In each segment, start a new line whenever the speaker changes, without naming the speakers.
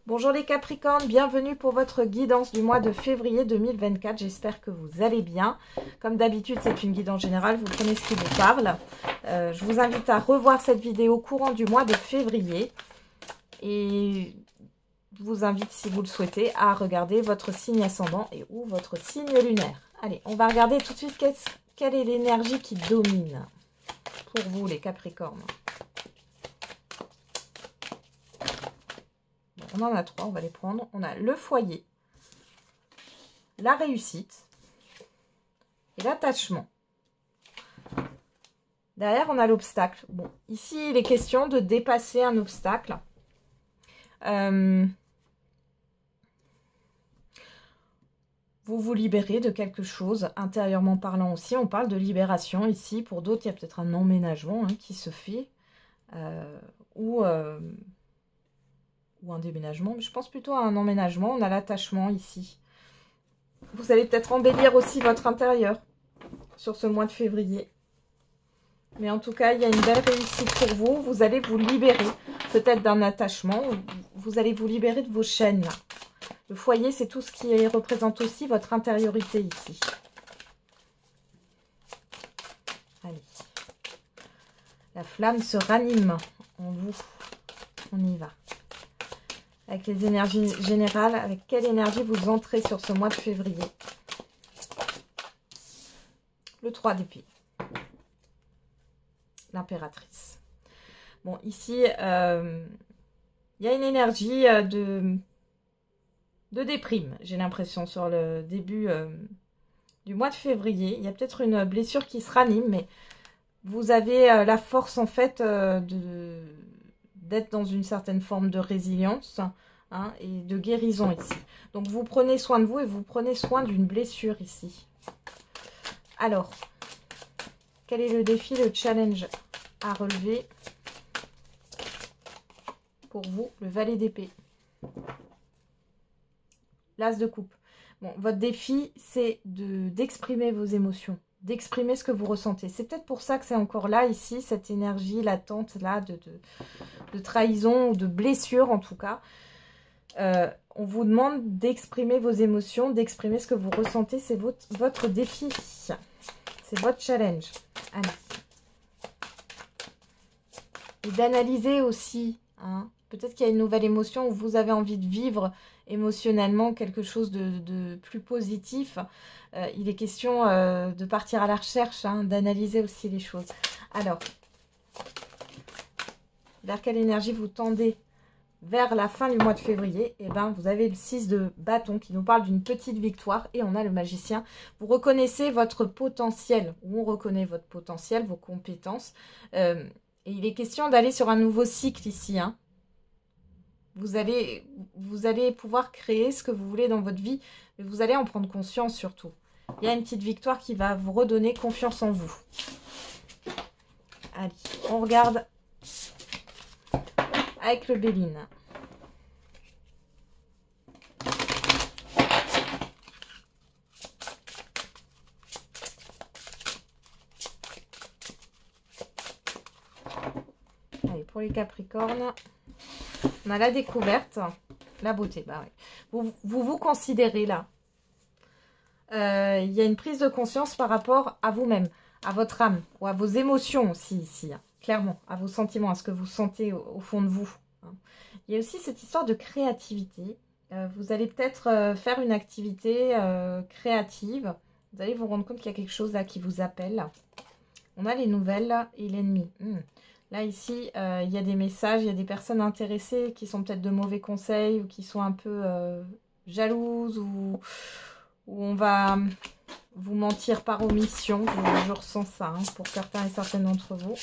Bonjour les Capricornes, bienvenue pour votre guidance du mois de février 2024. J'espère que vous allez bien. Comme d'habitude, c'est une guidance générale, vous prenez ce qui vous parle. Je vous invite à revoir cette vidéo courant du mois de février. Et je vous invite, si vous le souhaitez, à regarder votre signe ascendant et ou votre signe lunaire. Allez, on va regarder tout de suite quelle est l'énergie qui domine pour vous les Capricornes. On en a trois, on va les prendre. On a le foyer, la réussite et l'attachement. Derrière, on a l'obstacle. Bon, ici, il est question de dépasser un obstacle. Vous vous libérez de quelque chose, intérieurement parlant aussi. On parle de libération ici. Pour d'autres, il y a peut-être un emménagement qui se fait. Ou un déménagement, mais je pense plutôt à un emménagement. On a l'attachement ici. Vous allez peut-être embellir aussi votre intérieur sur ce mois de février. Mais en tout cas, il y a une belle réussite pour vous. Vous allez vous libérer peut-être d'un attachement. Vous allez vous libérer de vos chaînes. Là. Le foyer, c'est tout ce qui représente aussi votre intériorité ici. Allez. La flamme se ranime en vous. On y va. Avec les énergies générales, avec quelle énergie vous entrez sur ce mois de février? Le 3 d'épée. L'impératrice. Bon, ici, il y a une énergie de déprime, j'ai l'impression, sur le début du mois de février. Il y a peut-être une blessure qui se ranime, mais vous avez la force, en fait, d'être dans une certaine forme de résilience et de guérison ici. Donc, vous prenez soin de vous et vous prenez soin d'une blessure ici. Alors, quel est le défi, le challenge à relever pour vous? Le valet d'épée. L'as de coupe. Bon, votre défi, c'est d'exprimer vos émotions, d'exprimer ce que vous ressentez. C'est peut-être pour ça que c'est encore là, ici, cette énergie latente, là, de trahison ou de blessure, en tout cas. On vous demande d'exprimer vos émotions, d'exprimer ce que vous ressentez. C'est votre défi. C'est votre challenge. Allez. Et d'analyser aussi. Peut-être qu'il y a une nouvelle émotion où vous avez envie de vivre émotionnellement quelque chose de plus positif. Il est question de partir à la recherche, d'analyser aussi les choses. Alors, vers quelle énergie vous tendez vers la fin du mois de février? Eh bien, vous avez le 6 de bâton qui nous parle d'une petite victoire. Et on a le magicien. Vous reconnaissez votre potentiel. Ou on reconnaît votre potentiel, vos compétences. Et il est question d'aller sur un nouveau cycle ici. Vous allez pouvoir créer ce que vous voulez dans votre vie. Mais vous allez en prendre conscience surtout. Il y a une petite victoire qui va vous redonner confiance en vous. Allez, on regarde avec le Béline. Allez, pour les Capricornes, on a la découverte, la beauté. Bah oui. Vous considérez là. Il y a une prise de conscience par rapport à vous-même, à votre âme, ou à vos émotions aussi ici. Clairement, à vos sentiments, à ce que vous sentez au fond de vous. Il y a aussi cette histoire de créativité. Vous allez peut-être faire une activité créative. Vous allez vous rendre compte qu'il y a quelque chose là qui vous appelle. On a les nouvelles et l'ennemi. Là, ici, il y a des messages, il y a des personnes intéressées qui sont peut-être de mauvais conseils ou qui sont un peu jalouses ou on va vous mentir par omission. Je ressens ça pour certains et certaines d'entre vous.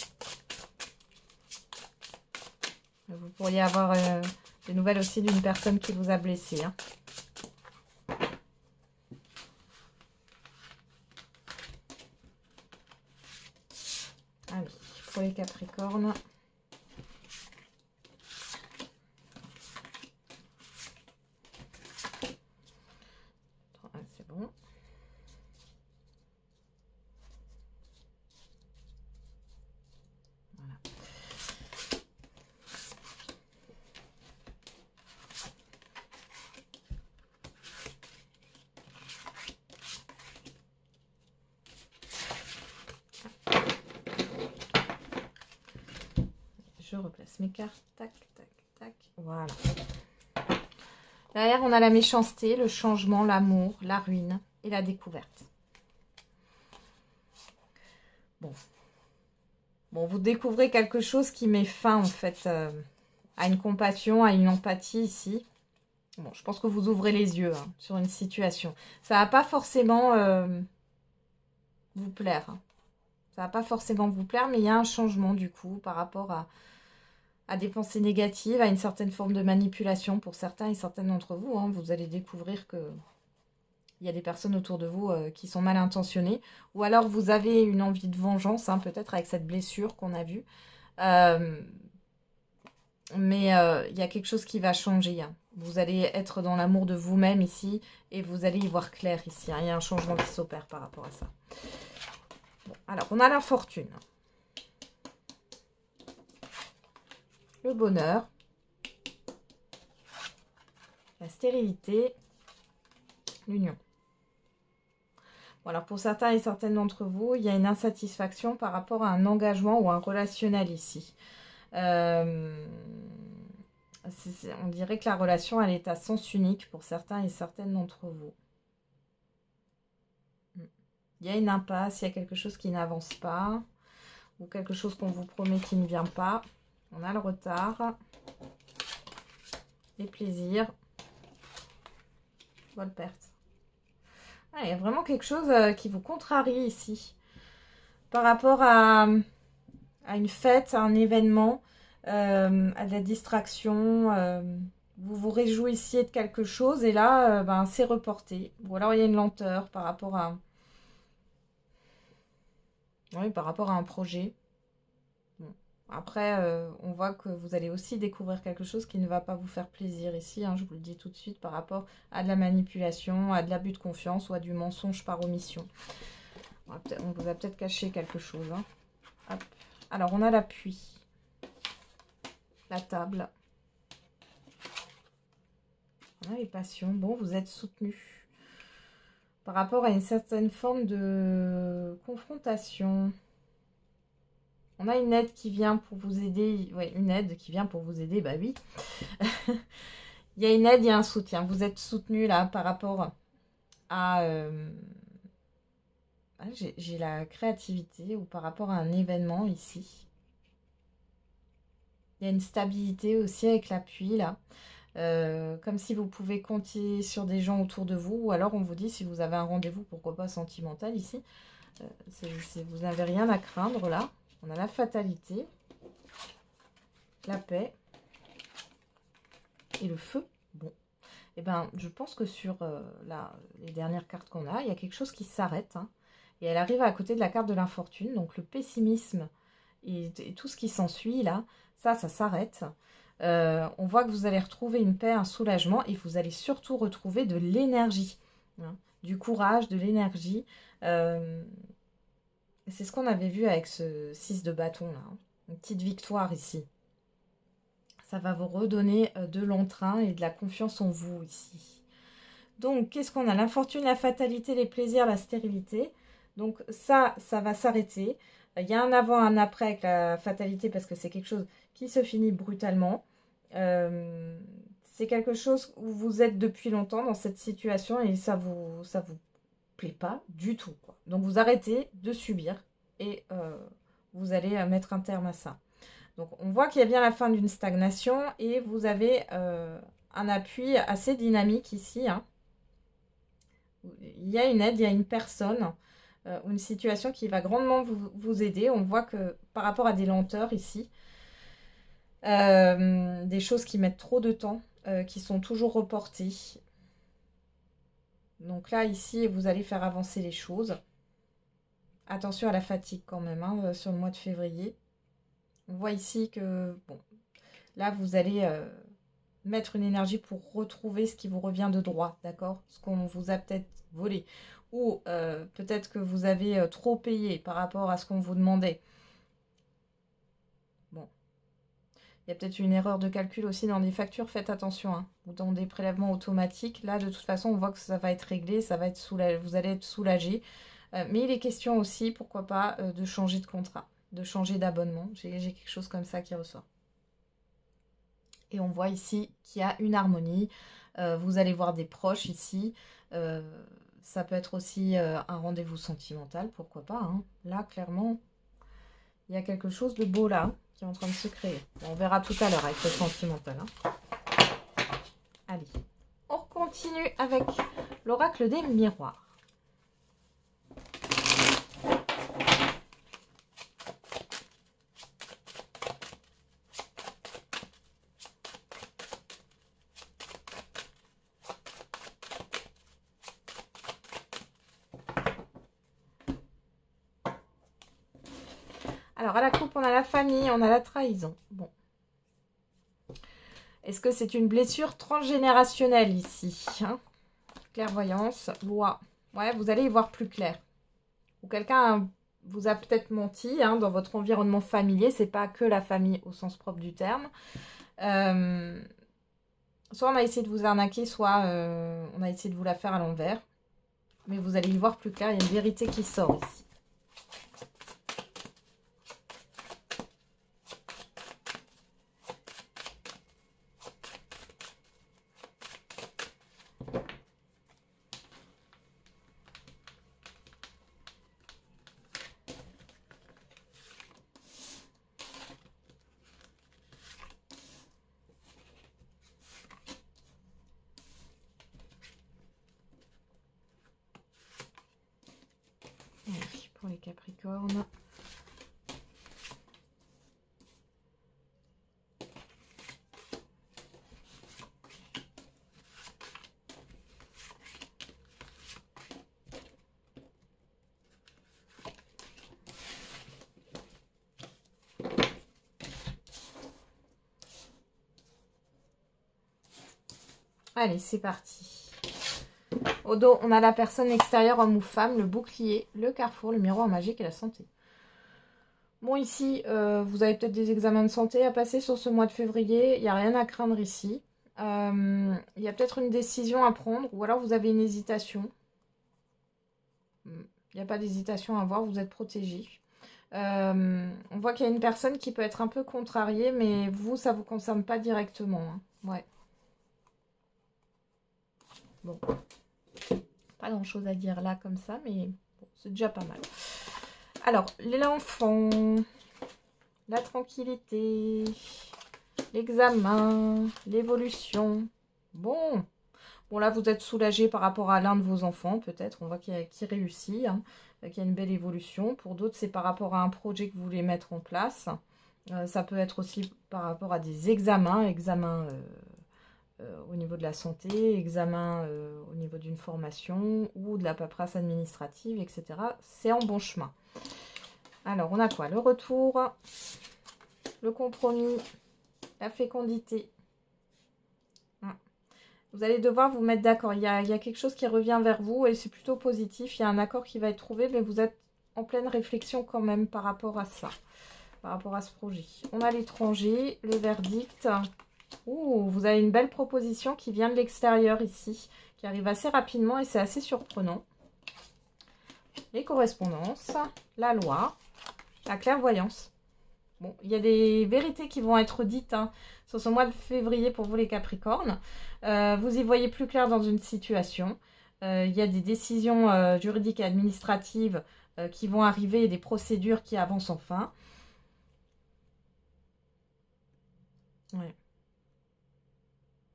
Vous pourriez avoir des nouvelles aussi d'une personne qui vous a blessé. Allez, pour les Capricornes. C'est bon. Voilà. Je replace mes cartes. Tac, tac, tac. Voilà. Derrière, on a la méchanceté, le changement, l'amour, la ruine et la découverte. Bon. Bon, vous découvrez quelque chose qui met fin, en fait, à une compassion, à une empathie ici. Bon, je pense que vous ouvrez les yeux hein, sur une situation. Ça va pas forcément vous plaire. Hein. Ça va pas forcément vous plaire, mais il y a un changement, du coup, par rapport à des pensées négatives, à une certaine forme de manipulation pour certains et certaines d'entre vous. Hein. Vous allez découvrir que il y a des personnes autour de vous qui sont mal intentionnées. Ou alors vous avez une envie de vengeance, hein, peut-être avec cette blessure qu'on a vue. Mais il y a quelque chose qui va changer. Hein. Vous allez être dans l'amour de vous-même ici. Et vous allez y voir clair ici. Hein. Il y a un changement qui s'opère par rapport à ça. Bon, alors, on a l'infortune. Le bonheur. La stérilité. L'union. Bon, alors pour certains et certaines d'entre vous, il y a une insatisfaction par rapport à un engagement ou un relationnel ici. On dirait que la relation, elle est à sens unique pour certains et certaines d'entre vous. Il y a une impasse, il y a quelque chose qui n'avance pas, ou quelque chose qu'on vous promet qui ne vient pas. On a le retard, les plaisirs, bonne perte. Ah, il y a vraiment quelque chose qui vous contrarie ici. Par rapport à une fête, à un événement, à de la distraction. Vous vous réjouissiez de quelque chose et là, ben, c'est reporté. Ou alors il y a une lenteur par rapport à... Oui, par rapport à un projet. Bon. Après, on voit que vous allez aussi découvrir quelque chose qui ne va pas vous faire plaisir ici. Hein, je vous le dis tout de suite par rapport à de la manipulation, à de l'abus de confiance ou à du mensonge par omission. On vous a peut-être caché quelque chose. Hein. Hop. Alors, on a l'appui. La table. On a les passions. Bon, vous êtes soutenu. Par rapport à une certaine forme de confrontation. On a une aide qui vient pour vous aider. Oui, une aide qui vient pour vous aider, bah oui. Il y a une aide, il y a un soutien. Vous êtes soutenu là par rapport à... j'ai la créativité ou par rapport à un événement ici. Il y a une stabilité aussi avec l'appui là. Comme si vous pouvez compter sur des gens autour de vous. Ou alors on vous dit si vous avez un rendez-vous, pourquoi pas sentimental ici. Vous n'avez rien à craindre là. On a la fatalité, la paix et le feu. Bon, et ben, je pense que sur les dernières cartes qu'on a, il y a quelque chose qui s'arrête. Hein, et elle arrive à côté de la carte de l'infortune. Donc le pessimisme et tout ce qui s'ensuit là, ça s'arrête. On voit que vous allez retrouver une paix, un soulagement et vous allez surtout retrouver de l'énergie, hein, du courage, de l'énergie. C'est ce qu'on avait vu avec ce 6 de bâton là. Hein. Une petite victoire ici. Ça va vous redonner de l'entrain et de la confiance en vous ici. Donc, qu'est-ce qu'on a? L'infortune, la fatalité, les plaisirs, la stérilité. Donc, ça va s'arrêter. Il y a un avant, un après avec la fatalité parce que c'est quelque chose qui se finit brutalement. C'est quelque chose où vous êtes depuis longtemps dans cette situation et ça vous plaît pas du tout. Quoi. Donc, vous arrêtez de subir et vous allez mettre un terme à ça. Donc, on voit qu'il y a bien la fin d'une stagnation et vous avez un appui assez dynamique ici. Hein. Il y a une aide, il y a une personne ou une situation qui va grandement vous aider. On voit que par rapport à des lenteurs ici, des choses qui mettent trop de temps, qui sont toujours reportées. Donc là, ici, vous allez faire avancer les choses. Attention à la fatigue quand même hein, sur le mois de février. On voit ici que, bon, là, vous allez mettre une énergie pour retrouver ce qui vous revient de droit, d'accord? Ce qu'on vous a peut-être volé. Ou peut-être que vous avez trop payé par rapport à ce qu'on vous demandait. Bon. Il y a peut-être une erreur de calcul aussi dans des factures, faites attention. Hein. Ou dans des prélèvements automatiques. Là, de toute façon, on voit que ça va être réglé, ça va être vous allez être soulagé. Mais il est question aussi, pourquoi pas, de changer de contrat, de changer d'abonnement. J'ai quelque chose comme ça qui ressort. Et on voit ici qu'il y a une harmonie. Vous allez voir des proches ici. Ça peut être aussi un rendez-vous sentimental, pourquoi pas. Hein. Là, clairement, il y a quelque chose de beau là qui est en train de se créer. Bon, on verra tout à l'heure avec le sentimental. Hein. Allez, on continue avec l'oracle des miroirs. Alors, à la coupe, on a la famille, on a la trahison. Bon. Est-ce que c'est une blessure transgénérationnelle ici, hein? Clairvoyance, loi. Ouais, vous allez y voir plus clair. Ou quelqu'un vous a peut-être menti hein, dans votre environnement familier. C'est pas que la famille au sens propre du terme. Soit on a essayé de vous arnaquer, soit on a essayé de vous la faire à l'envers. Mais vous allez y voir plus clair, il y a une vérité qui sort ici. Pour les Capricornes. Allez, c'est parti. Au dos, on a la personne extérieure, homme ou femme, le bouclier, le carrefour, le miroir magique et la santé. Bon, ici, vous avez peut-être des examens de santé à passer sur ce mois de février. Il n'y a rien à craindre ici. Il y a peut-être une décision à prendre ou alors vous avez une hésitation. Il n'y a pas d'hésitation à avoir, vous êtes protégé. On voit qu'il y a une personne qui peut être un peu contrariée, mais vous, ça ne vous concerne pas directement. Hein. Ouais. Bon. Pas grand chose à dire là comme ça, mais bon, c'est déjà pas mal. Alors, l'enfant, la tranquillité, l'examen, l'évolution. Bon, là, vous êtes soulagé par rapport à l'un de vos enfants, peut-être. On voit qu'il réussit, hein, qu'il y a une belle évolution. Pour d'autres, c'est par rapport à un projet que vous voulez mettre en place. Ça peut être aussi par rapport à des examens, au niveau de la santé, examen au niveau d'une formation ou de la paperasse administrative, etc. C'est en bon chemin. Alors, on a quoi? Le retour, le compromis, la fécondité. Vous allez devoir vous mettre d'accord. Il y a quelque chose qui revient vers vous et c'est plutôt positif. Il y a un accord qui va être trouvé, mais vous êtes en pleine réflexion quand même par rapport à ça, par rapport à ce projet. On a l'étranger, le verdict. Ouh, vous avez une belle proposition qui vient de l'extérieur ici, qui arrive assez rapidement et c'est assez surprenant. Les correspondances, la loi, la clairvoyance. Bon, il y a des vérités qui vont être dites hein, sur ce mois de février pour vous les Capricornes. Vous y voyez plus clair dans une situation. Il y a des décisions juridiques et administratives qui vont arriver et des procédures qui avancent enfin. Ouais.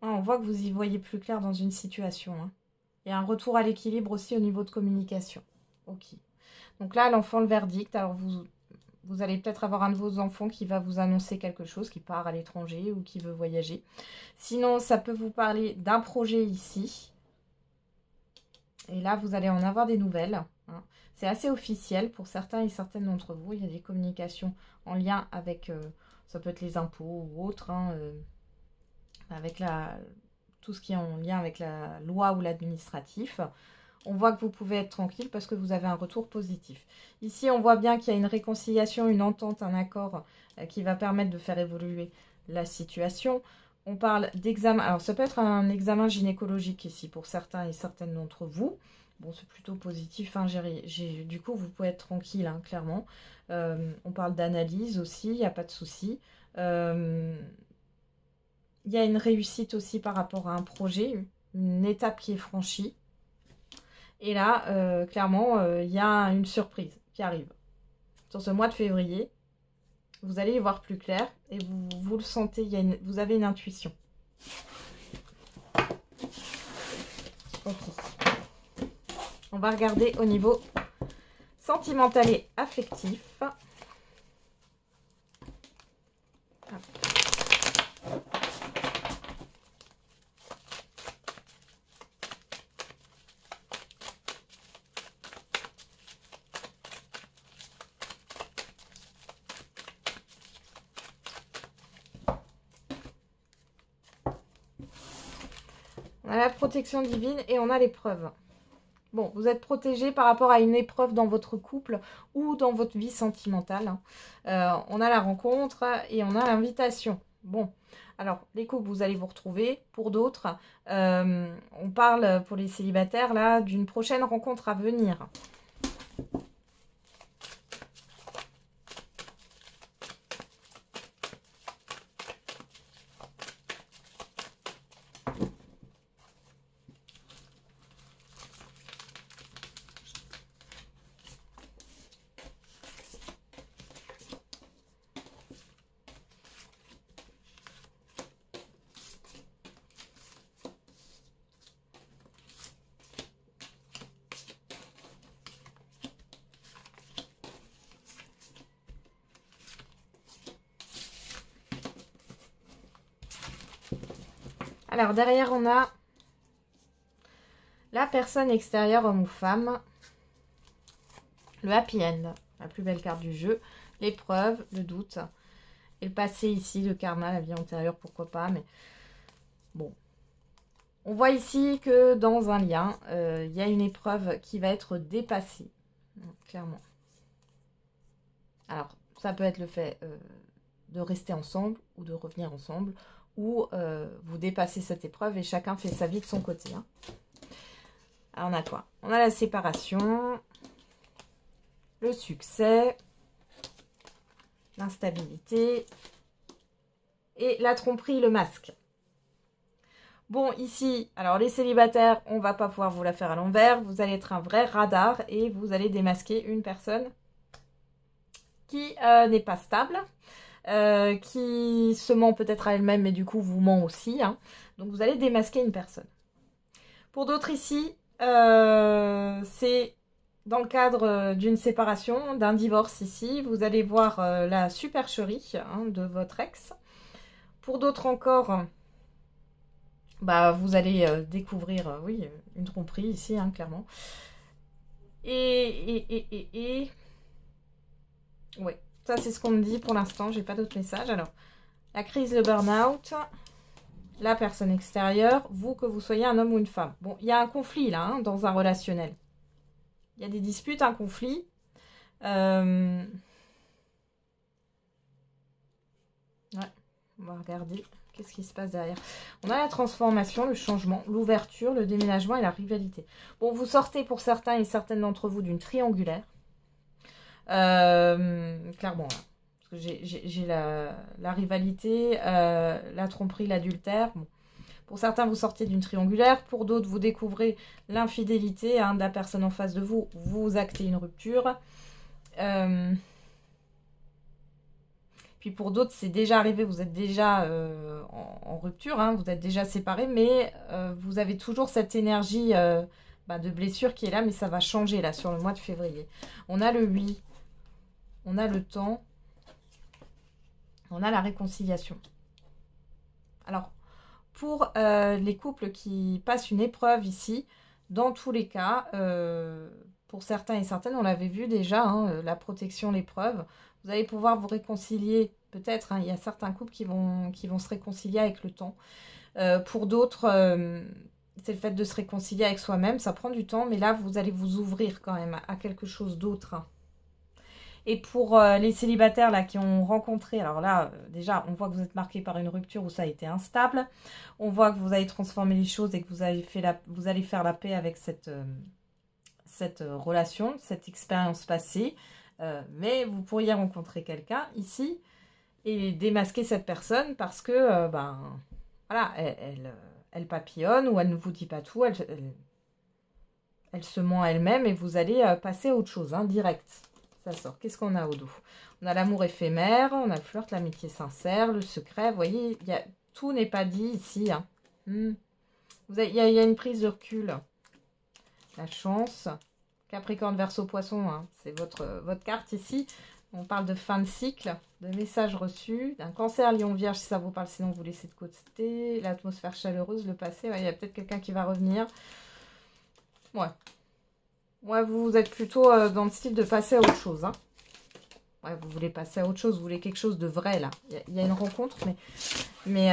Ah, on voit que vous y voyez plus clair dans une situation. Hein. Il y a un retour à l'équilibre aussi au niveau de communication. Ok. Donc là, l'enfant, le verdict. Alors, vous allez peut-être avoir un de vos enfants qui va vous annoncer quelque chose, qui part à l'étranger ou qui veut voyager. Sinon, ça peut vous parler d'un projet ici. Et là, vous allez en avoir des nouvelles. Hein. C'est assez officiel pour certains et certaines d'entre vous. Il y a des communications en lien avec, ça peut être les impôts ou autres, hein, avec tout ce qui est en lien avec la loi ou l'administratif. On voit que vous pouvez être tranquille parce que vous avez un retour positif. Ici, on voit bien qu'il y a une réconciliation, une entente, un accord qui va permettre de faire évoluer la situation. On parle d'examen. Alors, ça peut être un examen gynécologique ici pour certains et certaines d'entre vous. Bon, c'est plutôt positif. Hein, du coup, vous pouvez être tranquille, hein, clairement. On parle d'analyse aussi, il n'y a pas de souci. Il il y a une réussite aussi par rapport à un projet, une étape qui est franchie. Et là, clairement, il y a une surprise qui arrive. Sur ce mois de février, vous allez y voir plus clair et vous le sentez, vous avez une intuition. Ok. On va regarder au niveau sentimental et affectif. On a la protection divine et on a l'épreuve. Bon, vous êtes protégé par rapport à une épreuve dans votre couple ou dans votre vie sentimentale. On a la rencontre et on a l'invitation. Bon, alors les couples, vous allez vous retrouver. Pour d'autres, on parle pour les célibataires là d'une prochaine rencontre à venir. Alors, derrière, on a la personne extérieure, homme ou femme. Le happy end, la plus belle carte du jeu. L'épreuve, le doute. Et le passé ici, le karma, la vie antérieure, pourquoi pas. Mais bon. On voit ici que dans un lien, il y a une épreuve qui va être dépassée. Clairement. Alors, ça peut être le fait de rester ensemble ou de revenir ensemble. Ou vous dépassez cette épreuve et chacun fait sa vie de son côté. Hein. Alors on a quoi? On a la séparation, le succès, l'instabilité et la tromperie, le masque. Bon, ici, alors les célibataires, on va pas pouvoir vous la faire à l'envers. Vous allez être un vrai radar et vous allez démasquer une personne qui n'est pas stable. Qui se ment peut-être à elle-même, mais du coup vous ment aussi. Hein. Donc vous allez démasquer une personne. Pour d'autres ici, c'est dans le cadre d'une séparation, d'un divorce ici. Vous allez voir la supercherie de votre ex. Pour d'autres encore, bah, vous allez découvrir, oui, une tromperie ici, hein, clairement. Oui. Ça, c'est ce qu'on me dit pour l'instant. J'ai pas d'autres messages. Alors, la crise, le burn-out, la personne extérieure, vous, que vous soyez un homme ou une femme. Bon, il y a un conflit là, hein, dans un relationnel. Il y a des disputes, un conflit. Ouais, on va regarder qu'est-ce qui se passe derrière. On a la transformation, le changement, l'ouverture, le déménagement et la rivalité. Bon, vous sortez pour certains et certaines d'entre vous d'une triangulaire. Clairement, là. Parce que j'ai la rivalité, la tromperie, l'adultère. Bon. Pour certains, vous sortez d'une triangulaire. Pour d'autres, vous découvrez l'infidélité de la personne en face de vous. Vous actez une rupture. Puis pour d'autres, c'est déjà arrivé. Vous êtes déjà en rupture. Hein, vous êtes déjà séparés. Mais vous avez toujours cette énergie de blessure qui est là. Mais ça va changer là sur le mois de février. On a le oui. On a le temps, on a la réconciliation. Alors, pour les couples qui passent une épreuve ici, dans tous les cas, pour certains et certaines, on l'avait vu déjà, hein, la protection, l'épreuve, vous allez pouvoir vous réconcilier, peut-être, hein, il y a certains couples qui vont se réconcilier avec le temps. Pour d'autres, c'est le fait de se réconcilier avec soi-même, ça prend du temps, mais là, vous allez vous ouvrir quand même à quelque chose d'autre, hein. Et pour les célibataires là qui ont rencontré, alors là, déjà, on voit que vous êtes marqué par une rupture où ça a été instable. On voit que vous avez transformé les choses et que vous allez faire la paix avec cette relation, cette expérience passée. Mais vous pourriez rencontrer quelqu'un ici et démasquer cette personne parce que voilà, elle papillonne ou elle ne vous dit pas tout, elle se ment à elle-même et vous allez passer à autre chose, hein, direct. Ça sort. Qu'est-ce qu'on a au dos? On a l'amour éphémère, on a le flirt, l'amitié sincère, le secret. Vous voyez, tout n'est pas dit ici. Hein. Il y a une prise de recul. La chance. Capricorne, Verseau, Poisson, hein, c'est votre carte ici. On parle de fin de cycle, de messages reçus, d'un Cancer, Lion, Vierge, si ça vous parle, sinon vous laissez de côté. L'atmosphère chaleureuse, le passé, ouais, il y a peut-être quelqu'un qui va revenir. Ouais. Ouais, vous êtes plutôt dans le style de passer à autre chose. Hein. Ouais, vous voulez passer à autre chose, vous voulez quelque chose de vrai, là. Il y a une rencontre, mais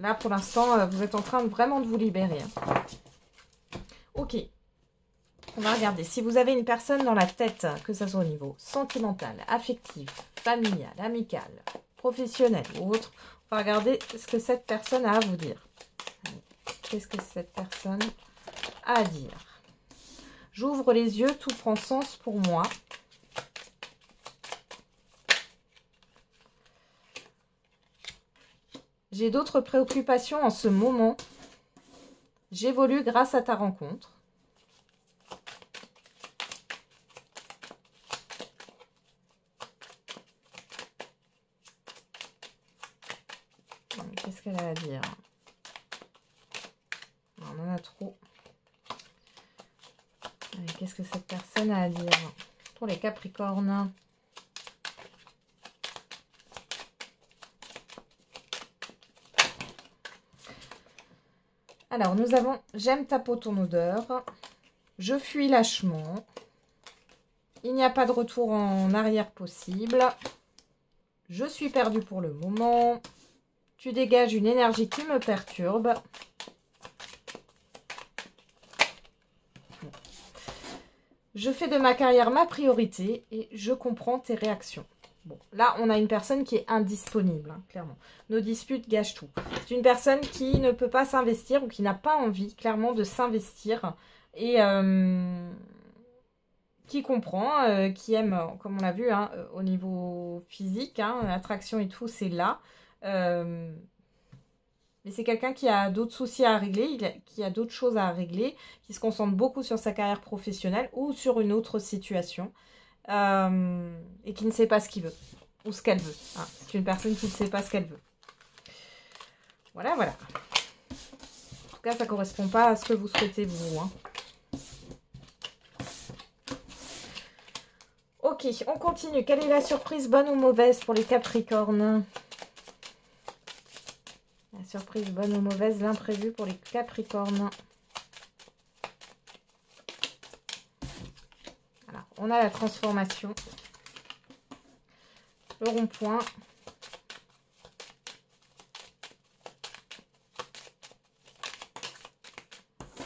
là, pour l'instant, vous êtes en train vraiment de vous libérer. Hein. Ok. On va regarder. Si vous avez une personne dans la tête, que ce soit au niveau sentimental, affectif, familial, amical, professionnel ou autre, on va regarder ce que cette personne a à vous dire. Qu'est-ce que cette personne a à dire? J'ouvre les yeux, tout prend sens pour moi. J'ai d'autres préoccupations en ce moment. J'évolue grâce à ta rencontre. Qu'est-ce qu'elle a à dire? On en a trop. Qu'est-ce que cette personne a à dire pour les Capricornes? Alors, nous avons « J'aime ta peau, ton odeur »,« Je fuis lâchement »,« Il n'y a pas de retour en arrière possible »,« Je suis perdu pour le moment »,« Tu dégages une énergie qui me perturbe ». Je fais de ma carrière ma priorité et je comprends tes réactions. Bon, là, on a une personne qui est indisponible, hein, clairement. Nos disputes gâchent tout. C'est une personne qui ne peut pas s'investir ou qui n'a pas envie, clairement, de s'investir et qui comprend, qui aime, comme on l'a vu, hein, au niveau physique, hein, l'attraction et tout, c'est là. Mais c'est quelqu'un qui a d'autres soucis à régler, qui a d'autres choses à régler, qui se concentre beaucoup sur sa carrière professionnelle ou sur une autre situation et qui ne sait pas ce qu'il veut ou ce qu'elle veut. Hein. C'est une personne qui ne sait pas ce qu'elle veut. Voilà, voilà. En tout cas, ça ne correspond pas à ce que vous souhaitez vous. Hein. Ok, on continue. Quelle est la surprise, bonne ou mauvaise pour les Capricornes ? La surprise, bonne ou mauvaise, l'imprévu pour les Capricornes. Alors, on a la transformation. Le rond-point.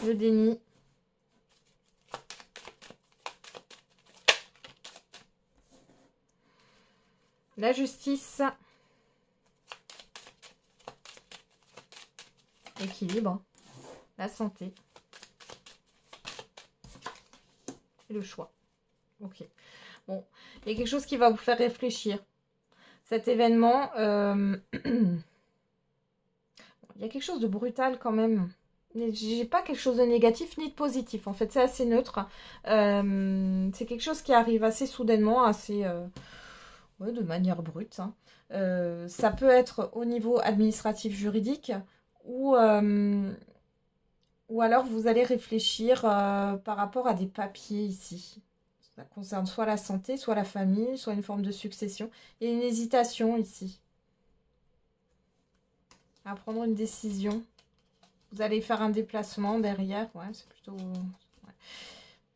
Le déni. La justice. L'équilibre. La santé. Et le choix. Ok. Bon, il y a quelque chose qui va vous faire réfléchir. Cet événement, il y a quelque chose de brutal quand même. J'ai pas quelque chose de négatif ni de positif. En fait, c'est assez neutre. C'est quelque chose qui arrive assez soudainement, assez ouais, de manière brute. Hein. Ça peut être au niveau administratif juridique ou alors vous allez réfléchir par rapport à des papiers ici. Ça concerne soit la santé, soit la famille, soit une forme de succession. Il y a une hésitation ici. À prendre une décision. Vous allez faire un déplacement derrière. Ouais, c'est plutôt...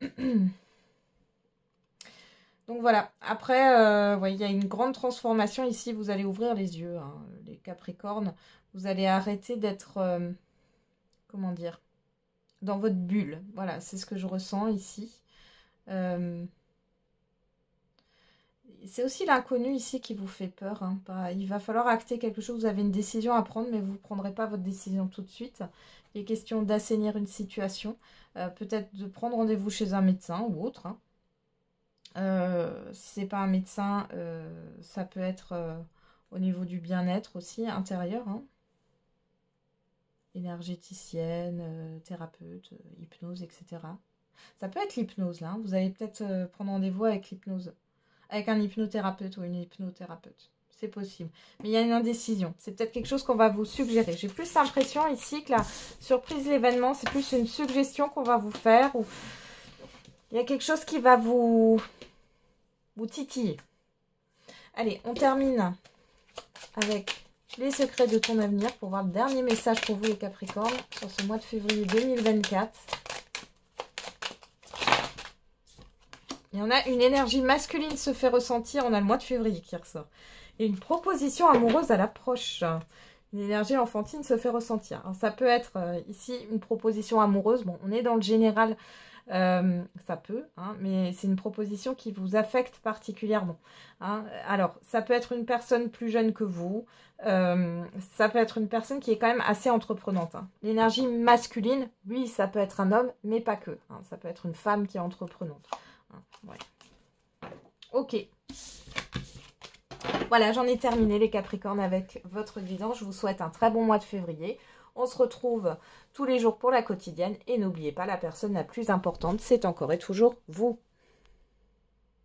Ouais. Donc voilà. Après, ouais, il y a une grande transformation ici. Vous allez ouvrir les yeux, hein, les Capricornes. Vous allez arrêter d'être... comment dire, dans votre bulle. Voilà, c'est ce que je ressens ici. C'est aussi l'inconnu ici qui vous fait peur. Hein. Il va falloir acter quelque chose. Vous avez une décision à prendre, mais vous ne prendrez pas votre décision tout de suite. Il est question d'assainir une situation. Peut-être de prendre rendez-vous chez un médecin ou autre. Hein. Si ce n'est pas un médecin, ça peut être au niveau du bien-être aussi, intérieur. Hein. énergéticienne, thérapeute, hypnose, etc. Ça peut être l'hypnose, là. Vous allez peut-être prendre rendez-vous avec l'hypnose. Avec un hypnothérapeute ou une hypnothérapeute. C'est possible. Mais il y a une indécision. C'est peut-être quelque chose qu'on va vous suggérer. J'ai plus l'impression ici que la surprise l'événement, c'est plus une suggestion qu'on va vous faire. Ou il y a quelque chose qui va vous titiller. Allez, on termine avec les secrets de ton avenir pour voir le dernier message pour vous les Capricornes sur ce mois de février 2024. Il y en a une énergie masculine se fait ressentir. On a le mois de février qui ressort. Et une proposition amoureuse à l'approche. Une énergie enfantine se fait ressentir. Alors, ça peut être ici une proposition amoureuse. Bon, on est dans le général. Ça peut, hein, mais c'est une proposition qui vous affecte particulièrement. Hein. Alors, ça peut être une personne plus jeune que vous. Ça peut être une personne qui est quand même assez entreprenante. Hein. L'énergie masculine, oui, ça peut être un homme, mais pas que. Hein. Ça peut être une femme qui est entreprenante. Ouais. Ok. Voilà, j'en ai terminé les Capricornes avec votre guidance. Je vous souhaite un très bon mois de février. On se retrouve tous les jours pour la quotidienne. Et n'oubliez pas, la personne la plus importante, c'est encore et toujours vous.